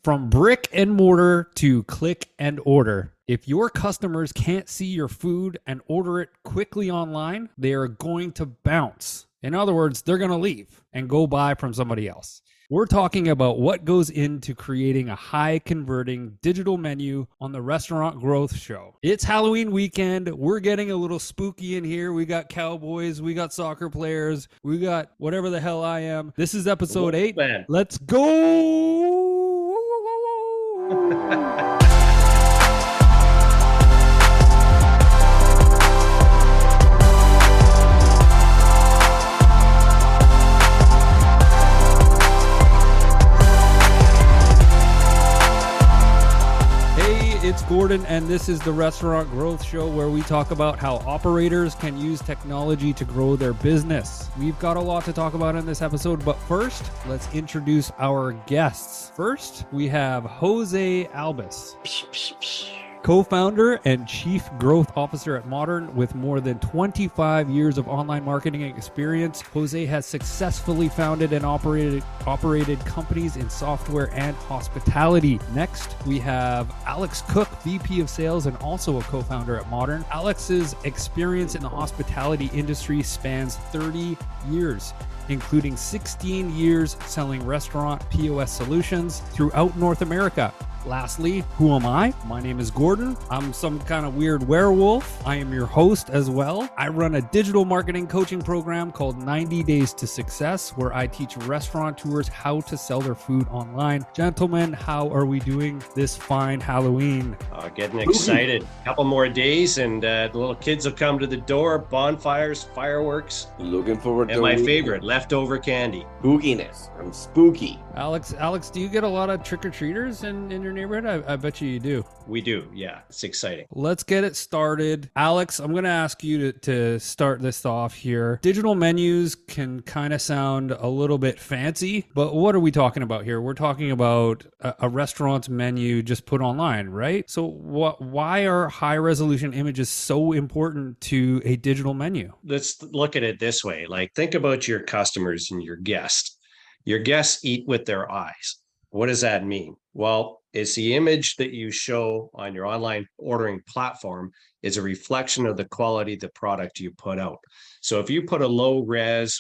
From brick and mortar to click and order. If your customers can't see your food and order it quickly online, they are going to bounce. In other words, they're going to leave and go buy from somebody else. We're talking about what goes into creating a high-converting digital menu on the Restaurant Growth Show. It's Halloween weekend. We're getting a little spooky in here. We got cowboys. We got soccer players. We got whatever the hell I am. This is episode 8. Man. Let's go! It's Gordon, and this is the Restaurant Growth Show, where we talk about how operators can use technology to grow their business. We've got a lot to talk about in this episode, but first, let's introduce our guests. First, we have Jose Albas, co-founder and chief growth officer at Moduurn with more than 25 years of online marketing experience. Jose has successfully founded and operated companies in software and hospitality. Next, we have Alex Cook, VP of Sales and also a co-founder at Moduurn. Alex's experience in the hospitality industry spans 30 years, including 16 years selling restaurant POS solutions throughout North America. Lastly, who am I? My name is Gordon. I'm some kind of weird werewolf. I am your host as well. I run a digital marketing coaching program called 90 Days to Success, where I teach restaurateurs how to sell their food online. Gentlemen, how are we doing this fine Halloween? Getting excited. A couple more days and the little kids will come to the door. Bonfires, fireworks. Looking forward to and my favorite, leftover candy. Spookiness. I'm spooky. Alex, do you get a lot of trick-or-treaters in your neighborhood? I bet you do. We do, yeah. It's exciting. Let's get it started. Alex, I'm going to ask you to start this off here. Digital menus can kind of sound a little bit fancy, but what are we talking about here? We're talking about a restaurant's menu just put online, right? So why are high-resolution images so important to a digital menu? Let's look at it this way. Like, think about your customers and your guests. Your guests eat with their eyes. What does that mean? Well, it's the image that you show on your online ordering platform is a reflection of the quality of the product you put out. So if you put a low res,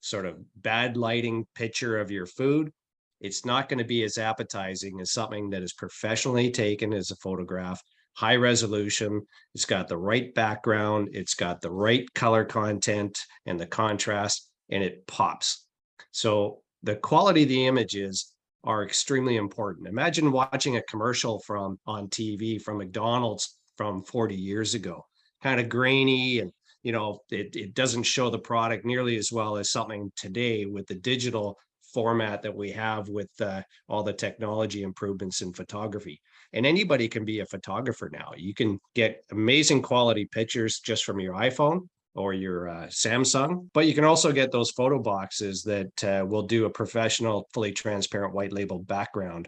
sort of bad lighting picture of your food, it's not going to be as appetizing as something that is professionally taken as a photograph, high resolution. It's got the right background. It's got the right color content and the contrast, and it pops. So the quality of the images are extremely important. Imagine watching a commercial on TV from McDonald's from 40 years ago, kind of grainy, and it doesn't show the product nearly as well as something today with the digital format that we have with all the technology improvements in photography. And anybody can be a photographer now. You can get amazing quality pictures just from your iPhone or your Samsung, but you can also get those photo boxes that will do a professional, fully transparent white label background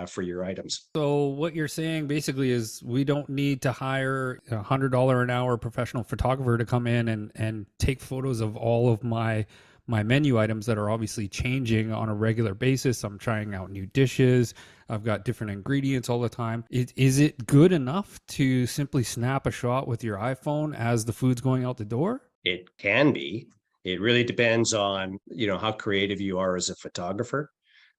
for your items. So what you're saying basically is we don't need to hire a $100 an hour professional photographer to come in and take photos of all of my menu items that are obviously changing on a regular basis. I'm trying out new dishes. I've got different ingredients all the time. Is it good enough to simply snap a shot with your iPhone as the food's going out the door? It can be. It really depends on, how creative you are as a photographer.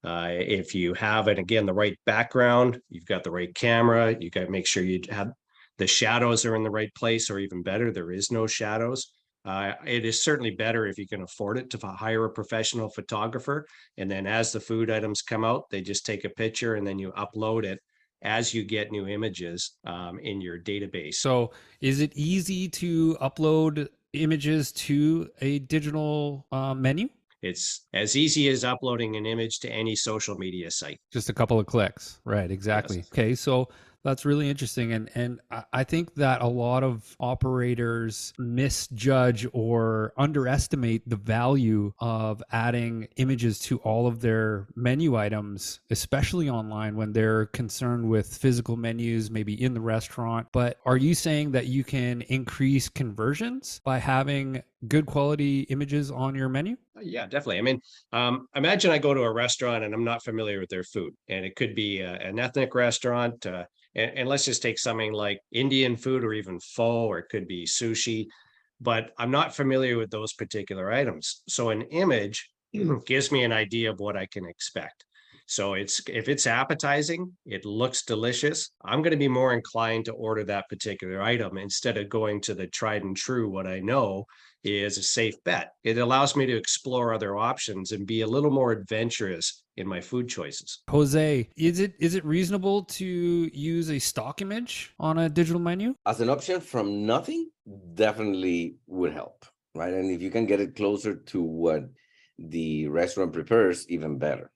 If you have, and again, the right background, you've got the right camera, you got to make sure you have the shadows are in the right place, or even better, there is no shadows. It is certainly better if you can afford it to hire a professional photographer. And then as the food items come out, they just take a picture and then you upload it as you get new images in your database. So is it easy to upload images to a digital menu? It's as easy as uploading an image to any social media site. Just a couple of clicks. Right, exactly. Yes. Okay, so that's really interesting. And I think that a lot of operators misjudge or underestimate the value of adding images to all of their menu items, especially online when they're concerned with physical menus, maybe in the restaurant. But are you saying that you can increase conversions by having good quality images on your menu? Yeah, definitely. I mean, imagine I go to a restaurant and I'm not familiar with their food, and it could be an ethnic restaurant, and let's just take something like Indian food or even pho, or it could be sushi, but I'm not familiar with those particular items. So an image gives me an idea of what I can expect. So it's if it's appetizing, it looks delicious, I'm going to be more inclined to order that particular item instead of going to the tried and true, what I know is a safe bet. It allows me to explore other options and be a little more adventurous in my food choices. Jose, is it reasonable to use a stock image on a digital menu? As an option from nothing, definitely would help, right? And if you can get it closer to what the restaurant prepares, even better.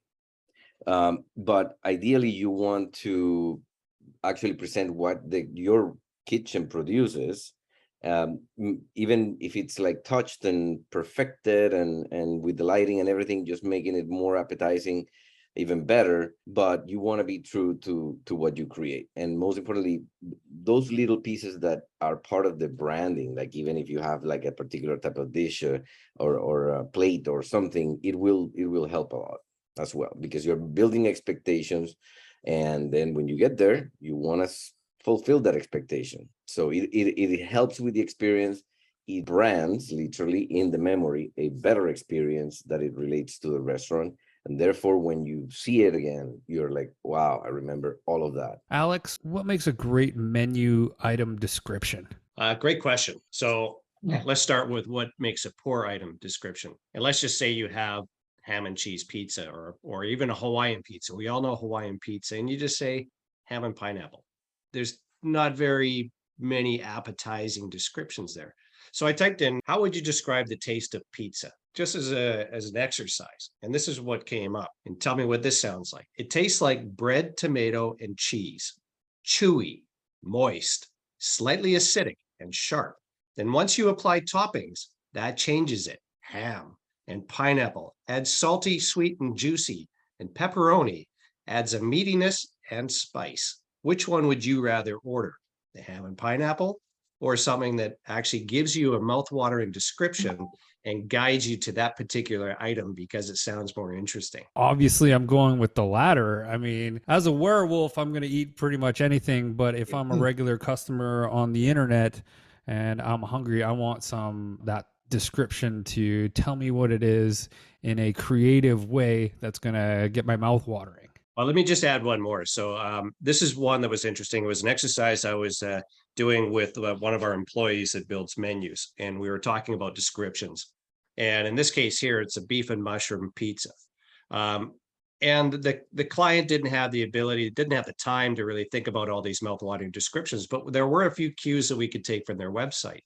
But ideally, you want to actually present what your kitchen produces, even if it's like touched and perfected and with the lighting and everything, just making it more appetizing, even better. But you want to be true to what you create, and most importantly, those little pieces that are part of the branding, like even if you have like a particular type of dish, or a plate or something, it will help a lot as well, because you're building expectations, and then when you get there, you want to fulfill that expectation. So it helps with the experience. It brands literally in the memory a better experience that it relates to the restaurant, and therefore when you see it again, you're like, wow, I remember all of that. Alex, what makes a great menu item description? Great question. So let's start with what makes a poor item description. And let's just say you have ham and cheese pizza, or even a Hawaiian pizza. We all know Hawaiian pizza, and you just say ham and pineapple. There's not very many appetizing descriptions there. So I typed in, how would you describe the taste of pizza? Just as an exercise. And this is what came up. And tell me what this sounds like. It tastes like bread, tomato, and cheese. Chewy, moist, slightly acidic, and sharp. Then once you apply toppings, that changes it. Ham and pineapple adds salty, sweet, and juicy. And pepperoni adds a meatiness and spice. Which one would you rather order? The ham and pineapple, or something that actually gives you a mouthwatering description and guides you to that particular item because it sounds more interesting? Obviously, I'm going with the latter. I mean, as a werewolf, I'm going to eat pretty much anything, but if I'm a regular customer on the internet and I'm hungry, I want that description to tell me what it is in a creative way that's going to get my mouth watering. Well, let me just add one more. So this is one that was interesting. It was an exercise I was doing with one of our employees that builds menus, and we were talking about descriptions. And in this case here, it's a beef and mushroom pizza. And the client didn't have the ability, didn't have the time to really think about all these mouthwatering descriptions, but there were a few cues that we could take from their website.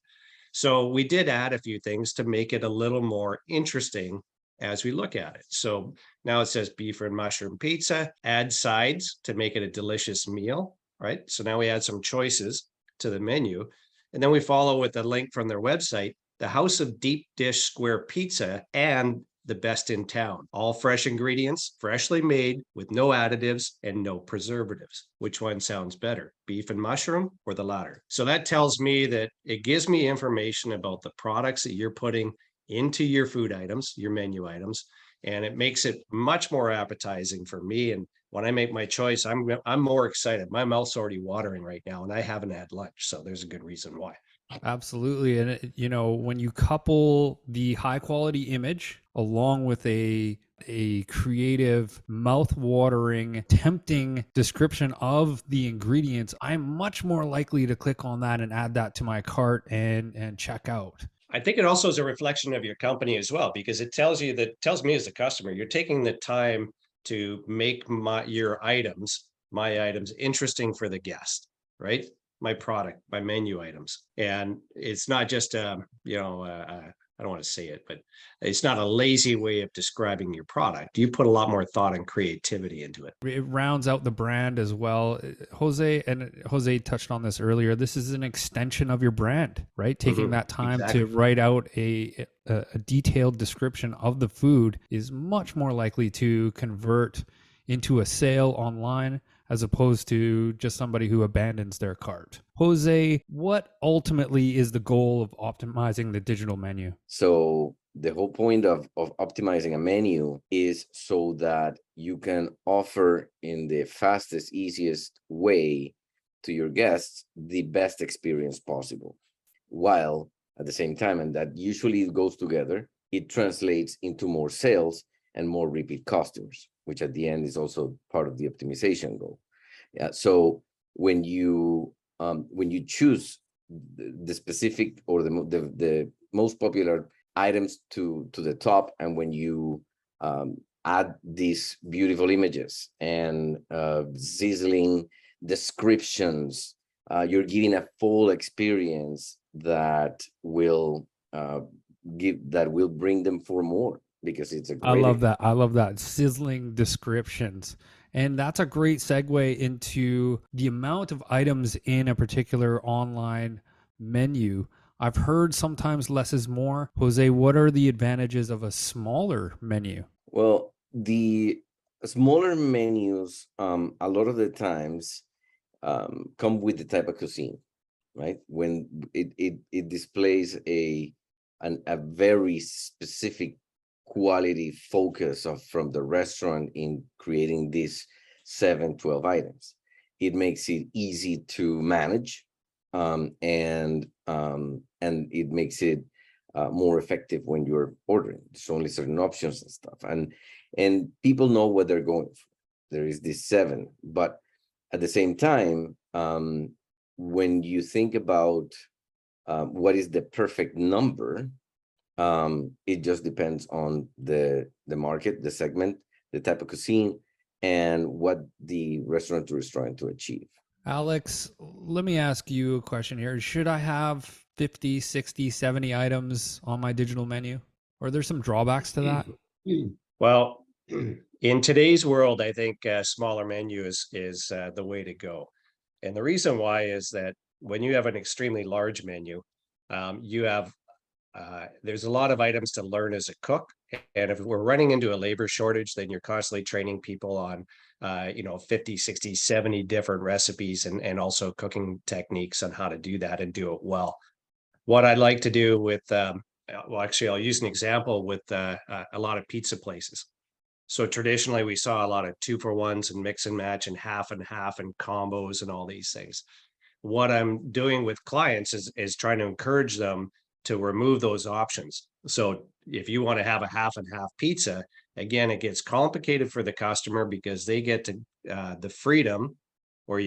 So we did add a few things to make it a little more interesting as we look at it. So now it says beef and mushroom pizza, add sides to make it a delicious meal, right? So now we add some choices to the menu. And then we follow with a link from their website, the House of Deep Dish Square Pizza and the best in town. All fresh ingredients, freshly made with no additives and no preservatives. Which one sounds better, beef and mushroom or the latter? So that tells me that it gives me information about the products that you're putting into your food items, your menu items, and it makes it much more appetizing for me. And when I make my choice, I'm more excited. My mouth's already watering right now, and I haven't had lunch, so there's a good reason why. Absolutely. And when you couple the high quality image along with a creative, mouth-watering, tempting description of the ingredients, I'm much more likely to click on that and add that to my cart and check out. I think it also is a reflection of your company as well, because it tells me as a customer, you're taking the time to make my items interesting for the guest, right? My product, my menu items. And it's not just, I don't want to say it, but it's not a lazy way of describing your product. You put a lot more thought and creativity into it. It rounds out the brand as well. Jose touched on this earlier. This is an extension of your brand, right? Taking that time to write out a detailed description of the food is much more likely to convert into a sale online as opposed to just somebody who abandons their cart. Jose, what ultimately is the goal of optimizing the digital menu? So The whole point of optimizing a menu is so that you can offer in the fastest, easiest way to your guests the best experience possible, while at the same time, and that usually goes together, it translates into more sales and more repeat customers, which at the end is also part of the optimization goal. Yeah. So when you choose the specific or the most popular items to the top, and when you add these beautiful images and sizzling descriptions, you're giving a full experience that will bring them for more, because it's a great. I love that. I love that. Sizzling descriptions. And that's a great segue into the amount of items in a particular online menu. I've heard sometimes less is more. Jose, what are the advantages of a smaller menu? Well, the smaller menus, a lot of the times, come with the type of cuisine, right? When it displays a very specific quality focus from the restaurant in creating these 7-12 items. It makes it easy to manage, and it makes it more effective when you're ordering. There's only certain options and stuff, and people know what they're going for. There is this 7, but at the same time, when you think about what is the perfect number, it just depends on the market, the segment, the type of cuisine, and what the restaurateur is trying to achieve. Alex, let me ask you a question here. Should I have 50, 60, 70 items on my digital menu? Or are there some drawbacks to that? Well, in today's world, I think a smaller menu is the way to go. And the reason why is that when you have an extremely large menu, you have there's a lot of items to learn as a cook. And if we're running into a labor shortage, then you're constantly training people on 50, 60, 70 different recipes and also cooking techniques on how to do that and do it well. What I'd like to do with well, actually, I'll use an example with a lot of pizza places. So traditionally, we saw a lot of 2-for-1s and mix and match and half and combos and all these things. What I'm doing with clients is trying to encourage them to remove those options. So if you want to have a half and half pizza, again, it gets complicated for the customer because they get to the freedom, or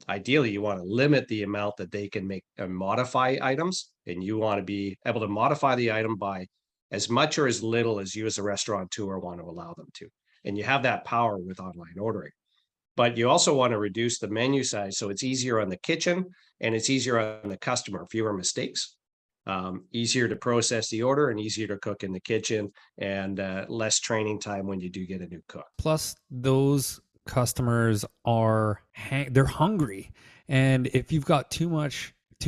ideally you want to limit the amount that they can make and modify items, and you want to be able to modify the item by as much or as little as you as a restaurateur want to allow them to. And you have that power with online ordering. But you also want to reduce the menu size so it's easier on the kitchen and it's easier on the customer, fewer mistakes. Easier to process the order and easier to cook in the kitchen, and less training time when you do get a new cook. Plus, those customers are they're hungry, and if you've got too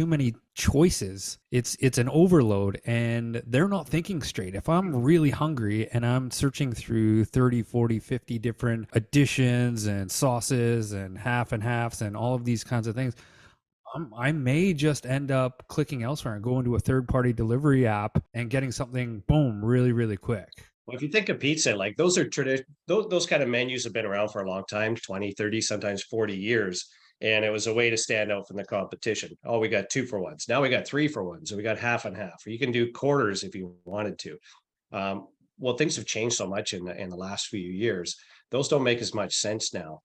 many choices, it's an overload, and they're not thinking straight. If I'm really hungry and I'm searching through 30, 40, 50 different additions and sauces and half and halves and all of these kinds of things, I may just end up clicking elsewhere and going to a third-party delivery app and getting something, boom, really, really quick. Well, if you think of pizza, like those are those kind of menus have been around for a long time, 20, 30, sometimes 40 years. And it was a way to stand out from the competition. Oh, we got 2-for-1s. Now we got 3-for-1s, and we got half and half. Or you can do quarters if you wanted to. Well, things have changed so much in the last few years. Those don't make as much sense now.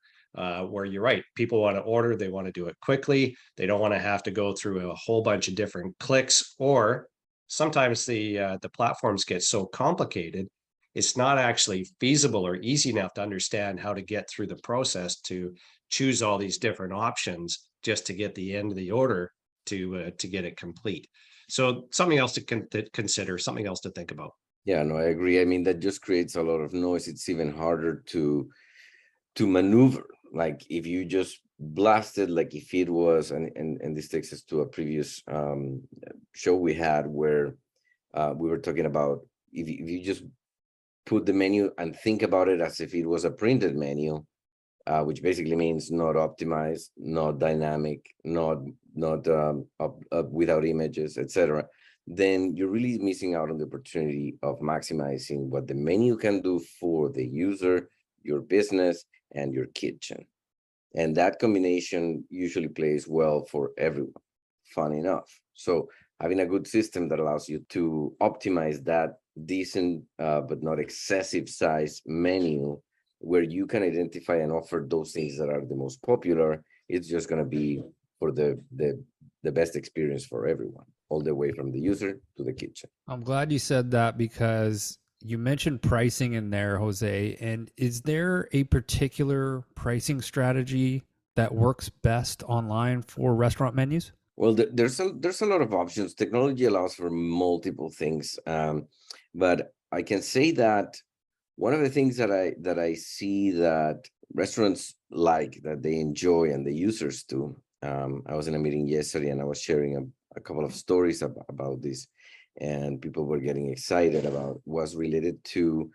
Where you're right, people want to order, they want to do it quickly. They don't want to have to go through a whole bunch of different clicks, or sometimes the platforms get so complicated, it's not actually feasible or easy enough to understand how to get through the process to choose all these different options just to get the end of the order to get it complete. So something else to consider, something else to think about. Yeah, no, I agree. I mean, that just creates a lot of noise. It's even harder to maneuver. Like if you just blasted, like if it was, and this takes us to a previous show we had where we were talking about if you just put the menu and think about it as if it was a printed menu, which basically means not optimized, not dynamic, not without images, etc. then you're really missing out on the opportunity of maximizing what the menu can do for the user, your business, and your kitchen. And that combination usually plays well for everyone, fun enough. So having a good system that allows you to optimize that decent but not excessive size menu, where you can identify and offer those things that are the most popular, it's just going to be for the best experience for everyone, all the way from the user to the kitchen. I'm glad you said that because you mentioned pricing in there, Jose. And is there a particular pricing strategy that works best online for restaurant menus? Well, there's a lot of options. Technology allows for multiple things, but I can say that one of the things that I see that restaurants like, that they enjoy, and the users too. I was in a meeting yesterday, and I was sharing a couple of stories about this, and people were getting excited about, was related to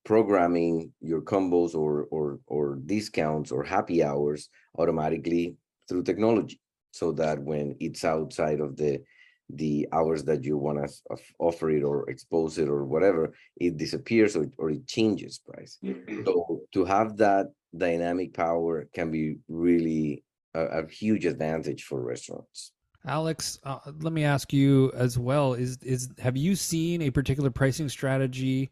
programming your combos or discounts or happy hours automatically through technology, so that when it's outside of the hours that you want to offer it or expose it or whatever, it disappears, or it changes price. So to have that dynamic power can be really a huge advantage for restaurants. Alex, let me ask you as well: is have you seen a particular pricing strategy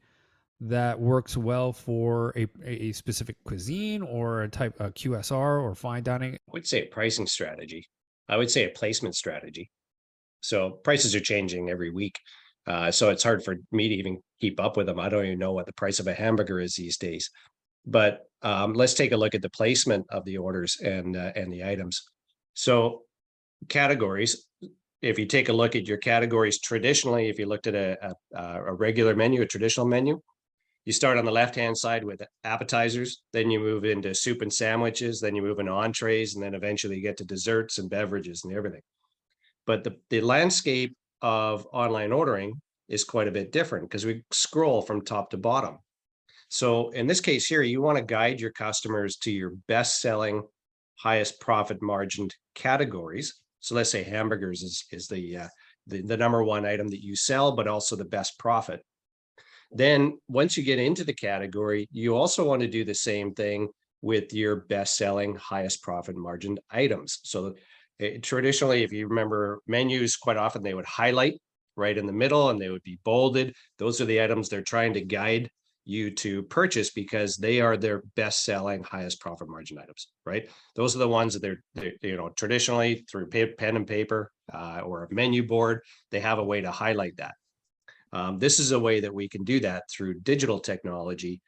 that works well for a specific cuisine or a type of QSR or fine dining? I would say a pricing strategy. I would say a placement strategy. So prices are changing every week. So it's hard for me to even keep up with them. I don't even know what the price of a hamburger is these days. But let's take a look at the placement of the orders and the items. So categories. If you take a look at your categories traditionally, if you looked at a regular menu, a traditional menu, you start on the left-hand side with appetizers, then you move into soup and sandwiches, then you move into entrees, and then eventually you get to desserts and beverages and everything. But the landscape of online ordering is quite a bit different because we scroll from top to bottom. So in this case here, you want to guide your customers to your best-selling, highest profit margined categories. So let's say hamburgers is the number one item that you sell, but also the best profit. Then once you get into the category, you also want to do the same thing with your best-selling, highest profit margin items. So traditionally, if you remember menus, quite often they would highlight right in the middle and they would be bolded. Those are the items they're trying to guide you to purchase because they are their best-selling, highest profit margin items, right? Those are the ones that they're traditionally through pen and paper or a menu board, they have a way to highlight that. This is a way that we can do that through digital technology,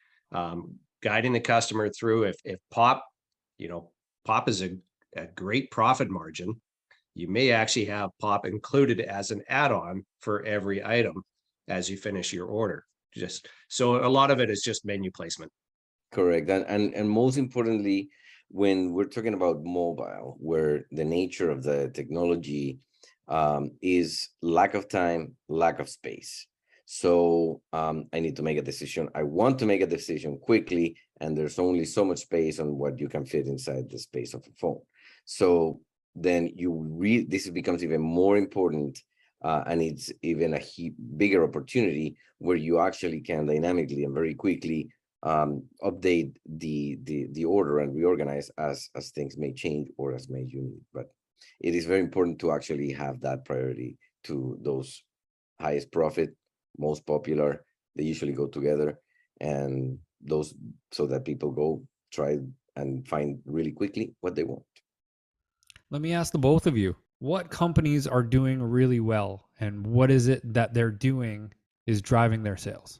guiding the customer through. If pop is a great profit margin, you may actually have pop included as an add-on for every item as you finish your order. Just so a lot of it is just menu placement. Correct. And most importantly, when we're talking about mobile, where the nature of the technology is lack of time, lack of space. So I need to make a decision. I want to make a decision quickly, and there's only so much space on what you can fit inside the space of a phone. So then this becomes even more important, and it's even a bigger opportunity where you actually can dynamically and very quickly update the order and reorganize as things may change or as may you need. But it is very important to actually have that priority to those highest profit, most popular. They usually go together, and those, so that people go try and find really quickly what they want. Let me ask the both of you, what companies are doing really well and what is it that they're doing is driving their sales?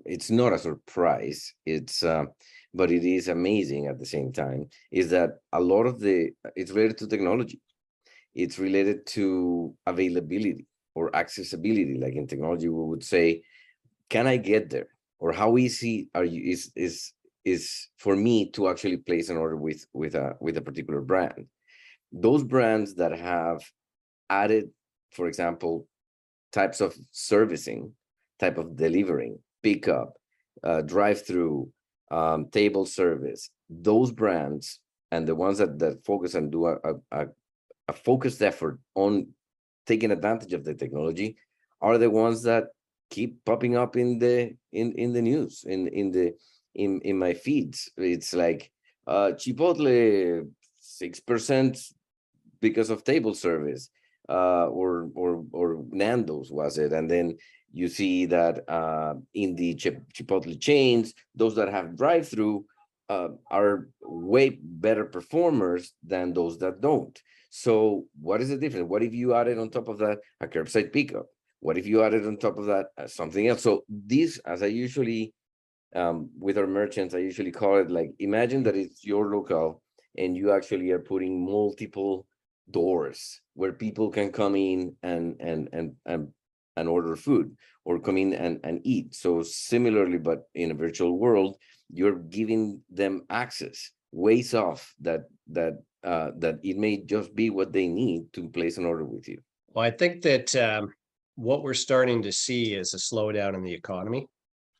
It's not a surprise. But it is amazing at the same time, is that a lot of it's related to technology. It's related to availability or accessibility. Like in technology, we would say, can I get there? Or how easy is for me to actually place an order with a particular brand? Those brands that have added, for example, types of servicing, type of delivering, pickup, drive-through, table service, those brands and the ones that focus and do a focused effort on taking advantage of the technology are the ones that keep popping up in the news, in my feeds. It's like Chipotle 6% because of table service, or Nando's was it, and then you see that in the Chipotle chains, those that have drive-through are way better performers than those that don't. So what is the difference? What if you added on top of that a curbside pickup? What if you added on top of that something else? So this, as I usually, with our merchants, I usually call it like, imagine that it's your locale and you actually are putting multiple doors where people can come in and order food, or come in and eat. So similarly, but in a virtual world, you're giving them access, ways off that it may just be what they need to place an order with you. Well, I think that what we're starting to see is a slowdown in the economy.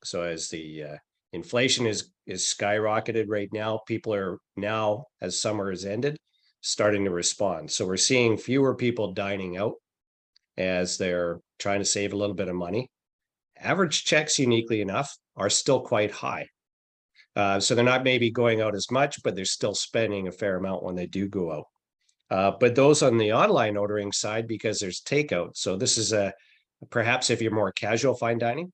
So as the inflation is skyrocketed right now, people are now, as summer has ended, starting to respond. So we're seeing fewer people dining out as they're trying to save a little bit of money. Average checks, uniquely enough, are still quite high. So they're not maybe going out as much, but they're still spending a fair amount when they do go out. But those on the online ordering side, because there's takeout. So this is perhaps if you're more casual fine dining,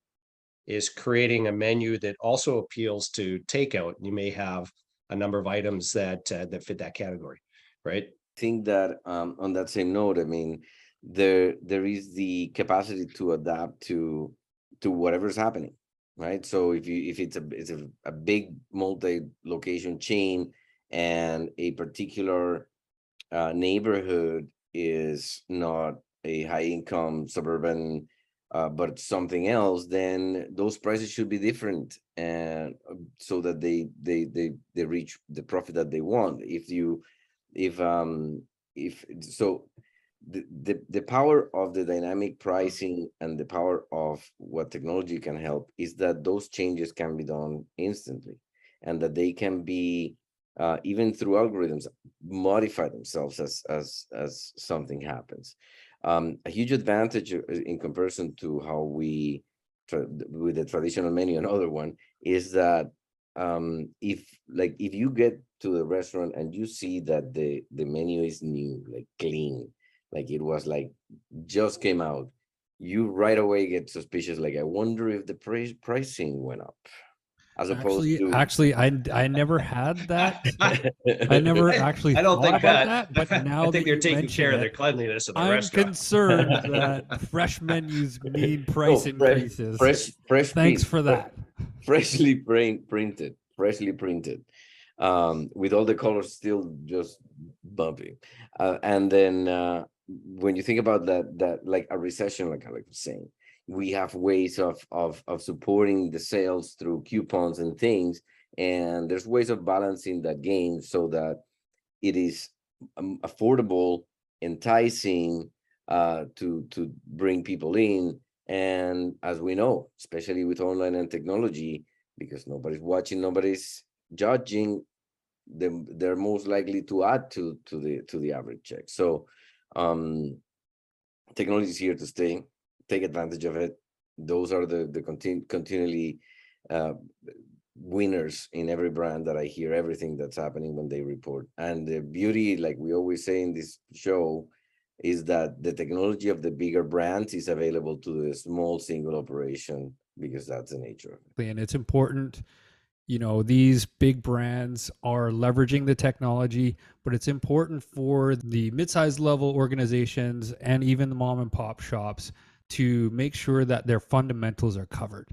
is creating a menu that also appeals to takeout. You may have a number of items that fit that category, right? I think that on that same note, I mean, there is the capacity to adapt to whatever's happening, right? So if it's a big multi-location chain, and a particular neighborhood is not a high-income suburban, but something else, then those prices should be different, and so that they reach the profit that they want. The power of the dynamic pricing and the power of what technology can help is that those changes can be done instantly, and that they can be even through algorithms modify themselves as something happens. A huge advantage in comparison to how we with the traditional menu, another one is that if you get to the restaurant and you see that the menu is new, like clean, like it was like just came out, you right away get suspicious, like I wonder if the pricing went up, as opposed to actually I never had that. I never actually I don't thought think about that. that, but now I think that they're you taking mention care of it, their cleanliness of the I'm restaurant. concerned that fresh menus mean price increases. Fresh Thanks for that. Freshly printed, with all the colors still just bumping. And then when you think about that like a recession, like I was saying, we have ways of supporting the sales through coupons and things, and there's ways of balancing that game so that it is affordable, enticing, to bring people in. And as we know, especially with online and technology, because nobody's watching, nobody's judging, they're most likely to add to the average check. So technology is here to stay. Take advantage of it. Those are the continually winners in every brand that I hear, everything that's happening when they report. And the beauty, like we always say in this show, is that the technology of the bigger brands is available to the small single operation, because that's the nature of it. And it's important, these big brands are leveraging the technology, but it's important for the mid-sized level organizations and even the mom and pop shops to make sure that their fundamentals are covered.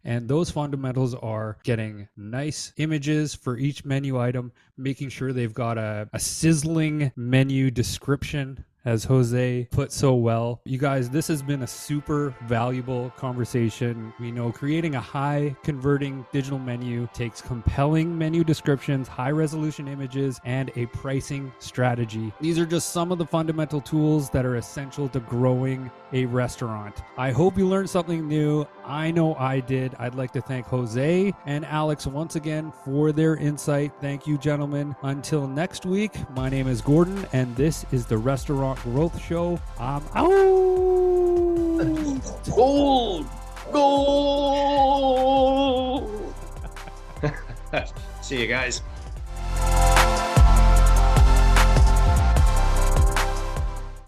And those fundamentals are getting nice images for each menu item, making sure they've got a sizzling menu description, as Jose put so well. You guys, this has been a super valuable conversation. We know creating a high converting digital menu takes compelling menu descriptions, high resolution images, and a pricing strategy. These are just some of the fundamental tools that are essential to growing a restaurant. I hope you learned something new. I know I did. I'd like to thank Jose and Alex once again for their insight. Thank you, gentlemen. Until next week, my name is Gordon, and this is the Restaurant Growth Show. I'm out. Gold! Gold! See you guys.